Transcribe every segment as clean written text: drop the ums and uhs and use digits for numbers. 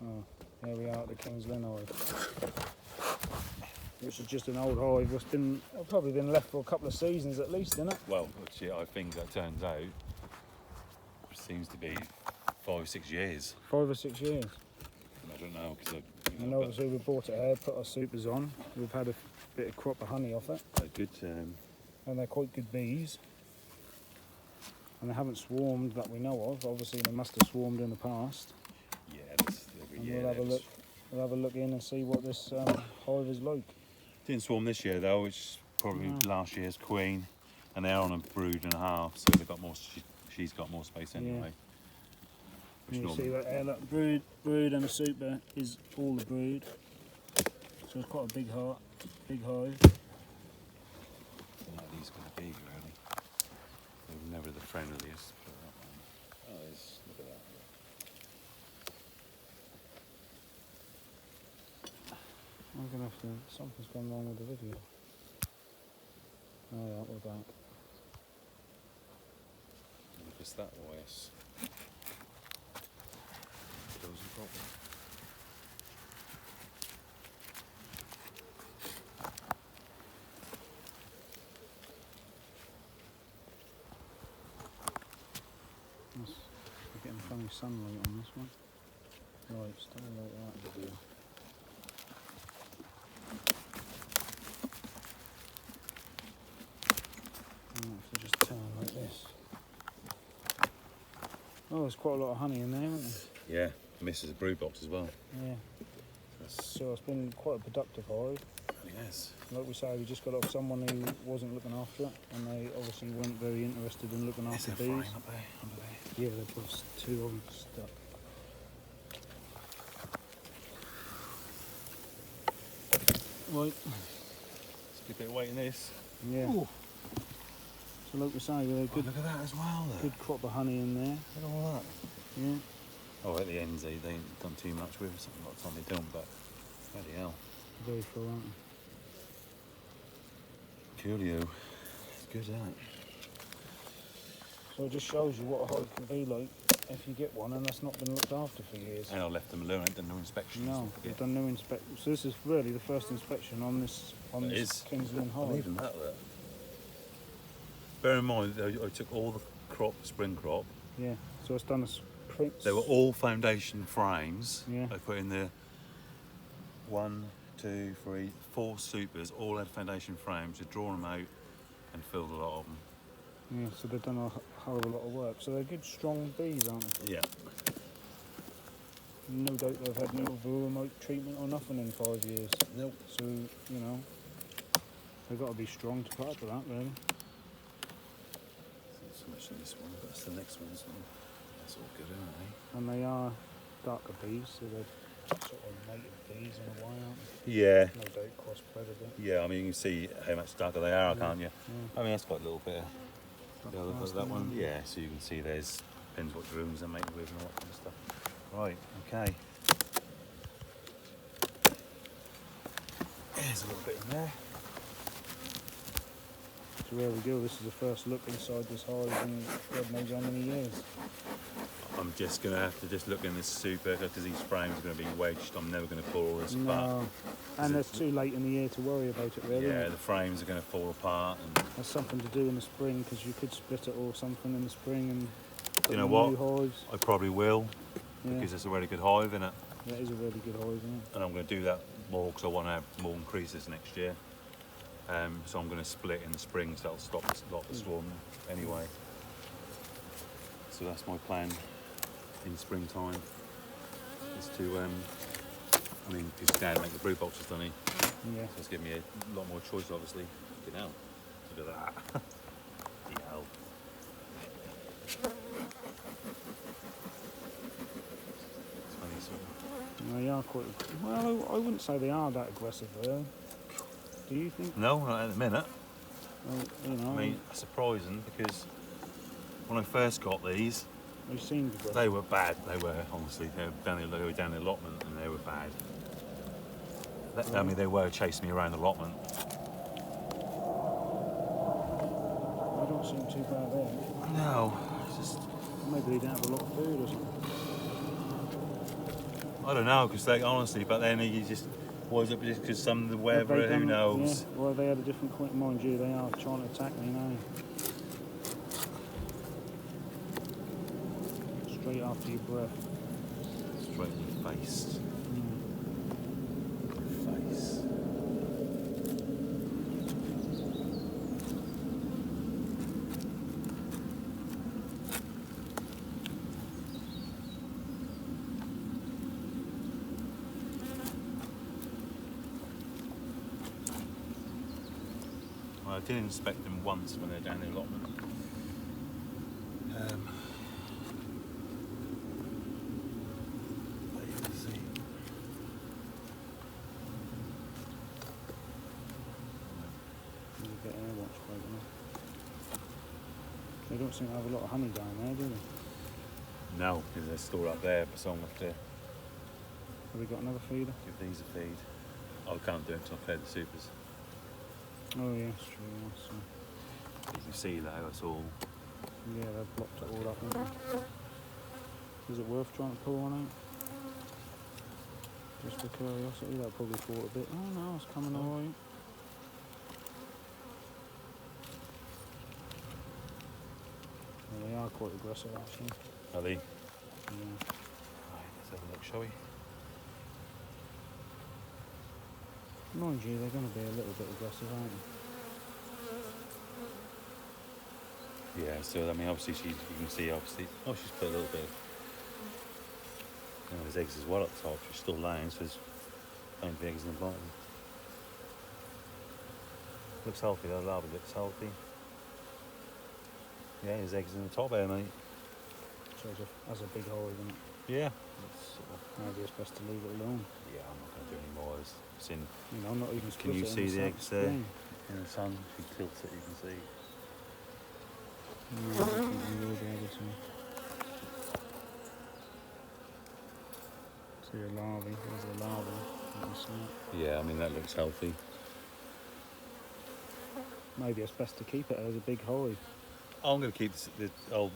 Oh, here we are at the King's Lynn hive. Which is just an old hive. It's probably been left for a couple of seasons at least, isn't it? Well, which I think that turns out seems to be 5 or 6 years. 5 or 6 years. I don't know because And obviously we brought it here, put our supers on. We've had a bit of crop of honey off it. a good. And they're quite good bees. And they haven't swarmed that we know of. Obviously they must have swarmed in the past. Yeah, every And year. we'll have a look. We'll have a look in and see what this hive is like. Didn't swarm this year though, which is probably last year's queen, and they're on a brood and a half, so they've got more. She's got more space anyway. Yeah. You see that there, look, brood and a super is all the brood. So it's quite a big hive. I don't know what these going to be really. They're never the friendliest. Oh, look at that. I'm gonna have to. Something's gone wrong with the video. Oh yeah, we're back. Look, it's that voice. Doesn't problem. We're getting funny sunlight on this one. Right, stay like that video. Just turn like this. Oh, there's quite a lot of honey in there, isn't there? Yeah, misses a brood box as well. Yeah. So it's been quite a productive hive. Yes. Like we say, we just got off someone who wasn't looking after it, and they obviously weren't very interested in looking after bees. Under there? Yeah, they've got 2 of them stuck. Right. It's a good bit of weight in this. Yeah. Ooh. So like we say, we're good. Look at that as well. Good crop of honey in there. Look at all that. Yeah. Oh, at the ends they ain't done too much with. Something like time they don't, but bloody hell. Very full, aren't they? Coolio. It's good, isn't it? So it just shows you what a hive can be like if you get one and that's not been looked after for years. And I left them alone. I done no inspections. No, we've done no inspection. So this is really the first inspection on this King's Lynn hive. And even that, look. Bear in mind, I took all the spring crop. Yeah. So it's done a sprint. They were all foundation frames. Yeah. I put in the 1, 2, 3, 4 supers, all had foundation frames. I'd drawn them out and filled a lot of them. Yeah, so they've done a hell of a lot of work. So they're good, strong bees, aren't they? Yeah. No doubt they've had no varroa treatment or nothing in 5 years. Nope. So, you know, they've got to be strong to put up with that, really. Not so much in this one, but that's the next one, isn't it? That's all good, aren't they? And they are darker bees, so they're sort of native bees in a way, aren't they? Yeah. No doubt crossbred a bit. Yeah, I mean, you can see how much darker they are, can't you? Yeah. I mean, that's got a little bit of... Yeah, look at that one. Yeah. Yeah, so you can see depends what rooms they're mated with and all that kind of stuff. Right, okay. There's a little bit in there. So there we go, this is the first look inside this hive in God knows how many years. I'm just going to have to just look in this super because these frames are going to be wedged. I'm never going to pull all this apart. No, and it's too late in the year to worry about it really. Yeah, the frames are going to fall apart. And That's something to do in the spring because you could split it or something in the spring and put you know in what? new hives. I probably will Yeah, because it's a really good hive, isn't it? that is a really good hive, isn't it? And I'm going to do that more because I want to have more increases next year. So I'm going to split in the spring so that'll stop a lot of the swarm anyway. So that's my plan in springtime is to, I mean, because Dad make the brood boxes, doesn't he? Yeah. So it's given me a lot more choice, obviously. Fucking hell. Look at that. Bloody hell. It's funny, sort of. They are quite. Well, I wouldn't say they are that aggressive though. Do you think? No, not at the minute. Well, you know, I mean, it's surprising because when I first got these, they seemed aggressive. they were bad. They were, honestly, they were down the allotment and they were bad. I mean, they were chasing me around the allotment. They don't seem too bad there. No, it's just, Maybe they don't have a lot of food or something. I I don't know, because they honestly, but then you just, was it just because some of the Have they weather, who done- knows? Yeah, well, they had a different point. Mind you, they are trying to attack me now. Straight after your breath. Straight in your face. Face. Well, I did inspect them once when they're down in allotment. But you can see. You get air watch quite enough. They don't seem to have a lot of honey down there, do they? No, because they're stored up there, so I'm going to have Have we got another feeder? to give these a feed. I can't do it until I fed the supers. Oh yeah, it's true. Yeah, so, You can see though, it's all. yeah, they've blocked it all up. Haven't they? Is it worth trying to pull one out? Just for curiosity, they'll probably thought a bit. Oh no, it's coming alright. Well, they are quite aggressive actually. Are they? Yeah. Right, let's have a look, shall we? Mind you, they're going to be a little bit aggressive, aren't they? Yeah, so I mean, obviously, you can see, obviously, oh, she's put a little bit. There's eggs as well at the top. She's still laying, so there's plenty of eggs in the bottom. Looks healthy, though. Larva looks healthy. Yeah, there's eggs in the top there, mate. So that's a big hole, isn't it? Yeah. Maybe it's best to leave it alone. Yeah, I'm not going to do any more. It's in. You know, not even Can you split it see in the eggs there screen. in the sun? If you tilt it, you can see. No, I don't think we will be able to. See a larvae, there's a larva. You can see it. Yeah, I mean that looks healthy. Maybe it's best to keep it as a big hive. I'm going to keep I'll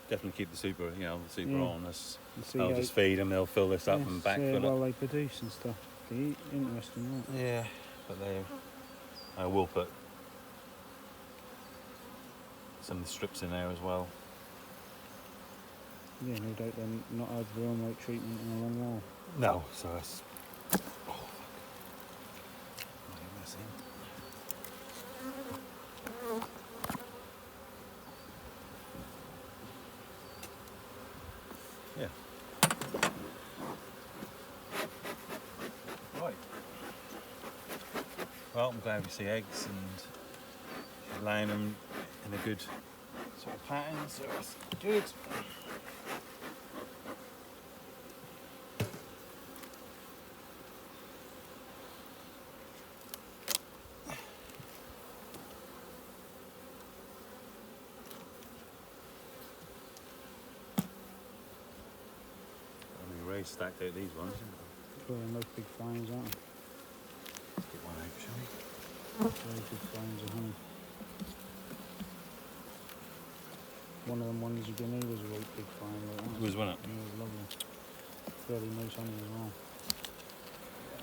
definitely keep the super. You know, the super Yeah. on. You see I'll how- just feed them. They'll fill this up yeah, and back see how fill well it. they produce and stuff. They eat. Interesting, right? Yeah, but I will put some of the strips in there as well. Yeah, no doubt they're not had worm light treatment in a long while. No, so that's. Oh, fuck. Right, that's in. Yeah. Right. Well, I'm glad we see eggs and laying them in a good sort of pattern, so that's good. Already stacked out these ones. Throwing those big flames, aren't they? Let's get one out, shall we? Very good flames of honey. One of them ones you gave me was a really big flame like that. Was one it? Yeah, it was lovely. Fairly nice honey as well.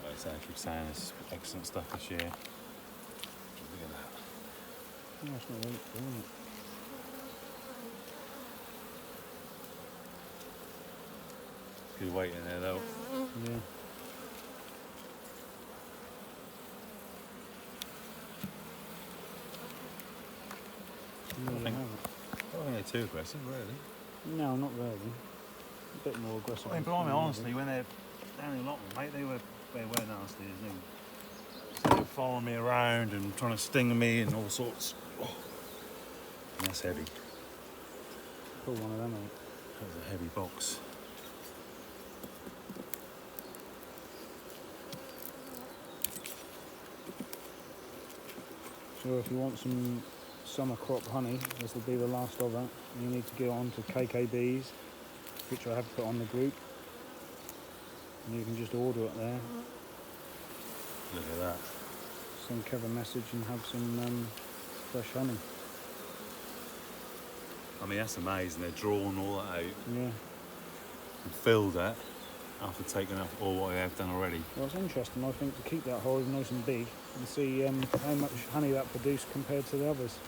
Like I say, I keep saying it's excellent stuff this year. Look at that. Yeah, it's not right, isn't it? Good weight in there though. Yeah. There you think- have it. I don't think they're too aggressive, really. No, not really. A bit more aggressive. I mean, than blimey, some honestly, when they're down in Lockman, mate, they were nasty, isn't they? They were following me around and trying to sting me and all sorts. Oh. And that's heavy. Pull one of them out. That was a heavy box. So if you want some summer crop honey, this will be the last of it. You need to go on to KKBs, which I have put on the group. And you can just order it there. Look at that. Send Kev a message and have some fresh honey. I mean, that's amazing. They're drawn all that out Yeah. and filled that. after taking up all what I have done already. Well, it's interesting, I think, to keep that hive nice and big and see how much honey that produced compared to the others.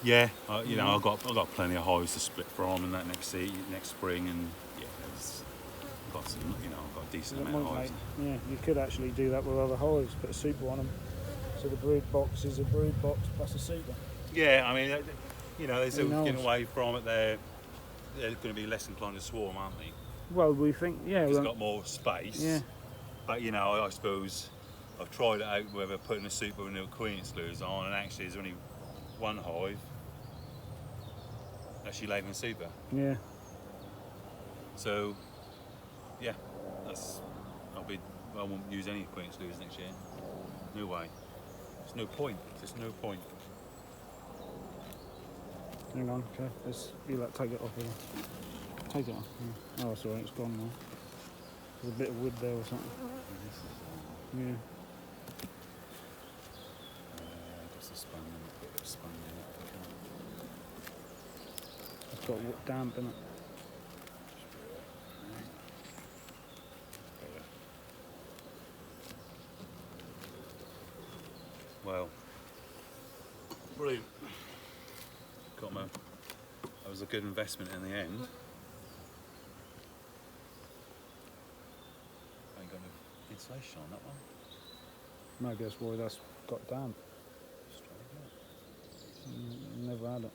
Yeah, you know, I've got plenty of hives to split from and that next spring, and yeah, I've got some, you know, I've got a decent It amount of might hives. make, yeah, you could actually do that with other hives, put a super on them. So the brood box is a brood box plus a super. Yeah, I mean, you know, Who knows? getting away from it, they're going to be less inclined to swarm, aren't they? Well, we think, yeah. Because Well, they've got more space. yeah. But you know, I suppose I've tried it out with putting a super and a queen excluder on, and actually there's only one hive actually laying super. Yeah. So yeah, I won't use any queen excluders next year. No way. There's no point. There's no point. Hang on, okay. You like take it off here. Take it off. Yeah. Oh, it's alright. It's gone now. There's a bit of wood there or something. Yeah. Just a spun, a bit of spun in it. It's got damp in it. Well, brilliant. That was a good investment in the end. I ain't got no insulation on that one. Maybe that's why that's got damp. Never had it.